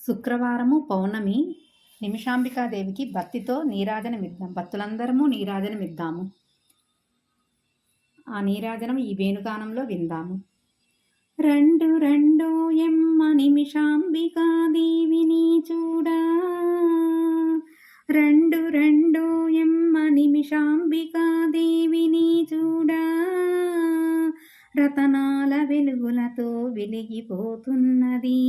శుక్రవారము పౌర్ణమి నిమిషాంబికాదేవికి భక్తితో నీరాజనమిద్దాం. భక్తులందరము నీరాజనమిద్దాము. ఆ నీరాజనం ఈ వేణుగానంలో విందాము. రెండు రెండు ఎమ్మ నిమిషాంబికాదేవిని చూడా, రెండు రెండు ఎమ్మ నిమిషాంబికాదేవిని చూడా, రతనాల వెలుగులతో వెలిగిపోతున్నది.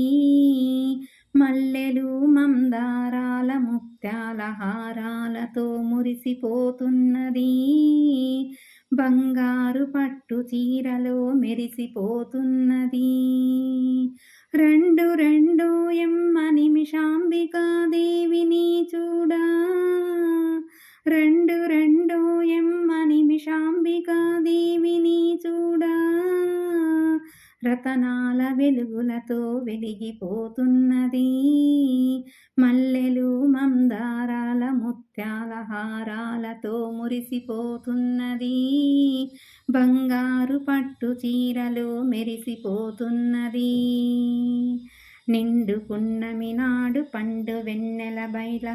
మల్లెలు మందారాల ముత్యాల హారాలతో మురిసిపోతున్నది. బంగారు పట్టు చీరలో మెరిసిపోతున్నది. రెండు రెండు ఎమ్మ నిమిషాంబికాదేవిని చూడా, రెండు రెండు ఎమ్మ నిమిషాంబికాదేవిని చూడా, రతనాల వెలుగులతో వెలిగిపోతున్నది. మల్లెలు మందారాల ముత్యాల హారాలతో మురిసిపోతున్నది. బంగారు పట్టు చీరలో మెరిసిపోతున్నది. నిండు పున్నమి నాడు పండు వెన్నెల బయట,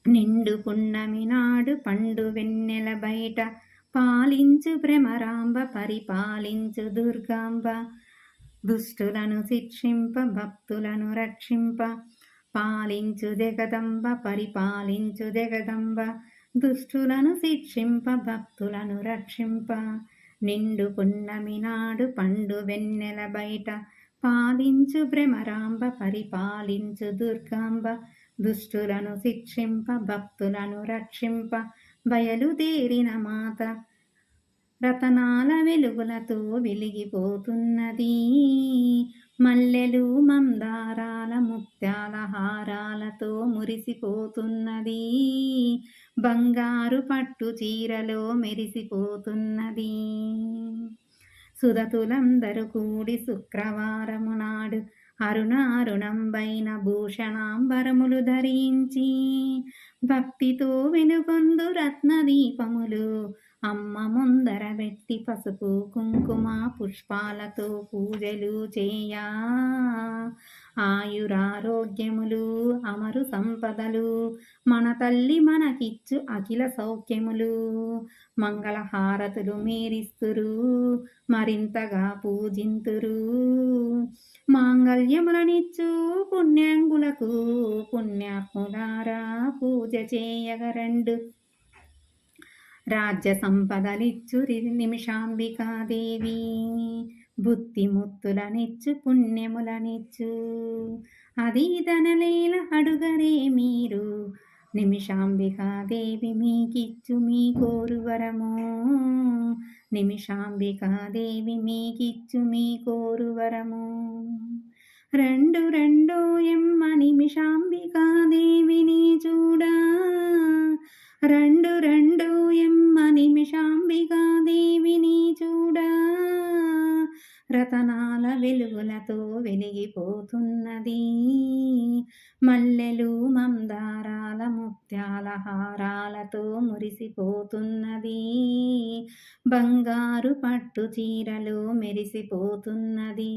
నిండు పున్నమి నాడు పండు వెన్నెల బయట, పాలించు భ్రమరాంబ పరిపాలించు దుర్గాంబ. దుష్టులను శిక్షింప భక్తులను రక్షింప, పాలించు జగదంబ పరిపాలించు జగదంబ. దుష్టులను శిక్షింప భక్తులను రక్షింప. నిండు పున్నమి నాడు పండు వెన్నెల బయట, పాలించు భ్రమరాంబ పరిపాలించు దుర్గాంబ. దుష్టులను శిక్షింప భక్తులను రక్షింప, బయలుదేరిన మాత రతనాల వెలుగులతో వెలిగిపోతున్నది. మల్లెలు మందారాల ముత్యాల హారాలతో మురిసిపోతున్నది. బంగారు పట్టు చీరలో మెరిసిపోతున్నది. సుదతులందరూ కూడి శుక్రవారము నాడు అరుణారుణంబైన భూషణాంబరములు ధరించి, భక్తితో వెలుగొందు రత్నదీపములు అమ్మ ముందర పెట్టి, పసుపు కుంకుమ పుష్పాలతో పూజలు చేయా. ఆయురారోగ్యములు అమరు సంపదలు మన తల్లి మనకిచ్చు అఖిల సౌఖ్యములు. మంగళహారతులు మీరిస్తురు, మరింతగా పూజింతురు. మాంగళ్యములనిచ్చు పుణ్యాంగులకు పుణ్యాత్ములారా పూజ చేయగరండు. రాజ్య సంపదలిచ్చు నిమిషాంబికాదేవి, బుద్ధి ముత్తులనిచ్చు పుణ్యములనిచ్చు. అది ధనలేల అడుగరే మీరు, నిమిషాంబికాదేవి మీకిచ్చు మీ కోరువరము. నిమిషాంబికాదేవి మీకిచ్చు మీ కోరువరము. రెండు రెండు ఎమ్మ నిమిషాంబికాదేవిని చూడా, రెండు రెండు ఎమ్మ నిమిషాంబికాదేవిని చూడా, రతనాల వెలుగులతో వెలిగిపోతున్నది. మల్లెలు మందారాల ముత్యాల హారాలతో మురిసిపోతున్నది. బంగారు పట్టు చీరలో మెరిసిపోతున్నది.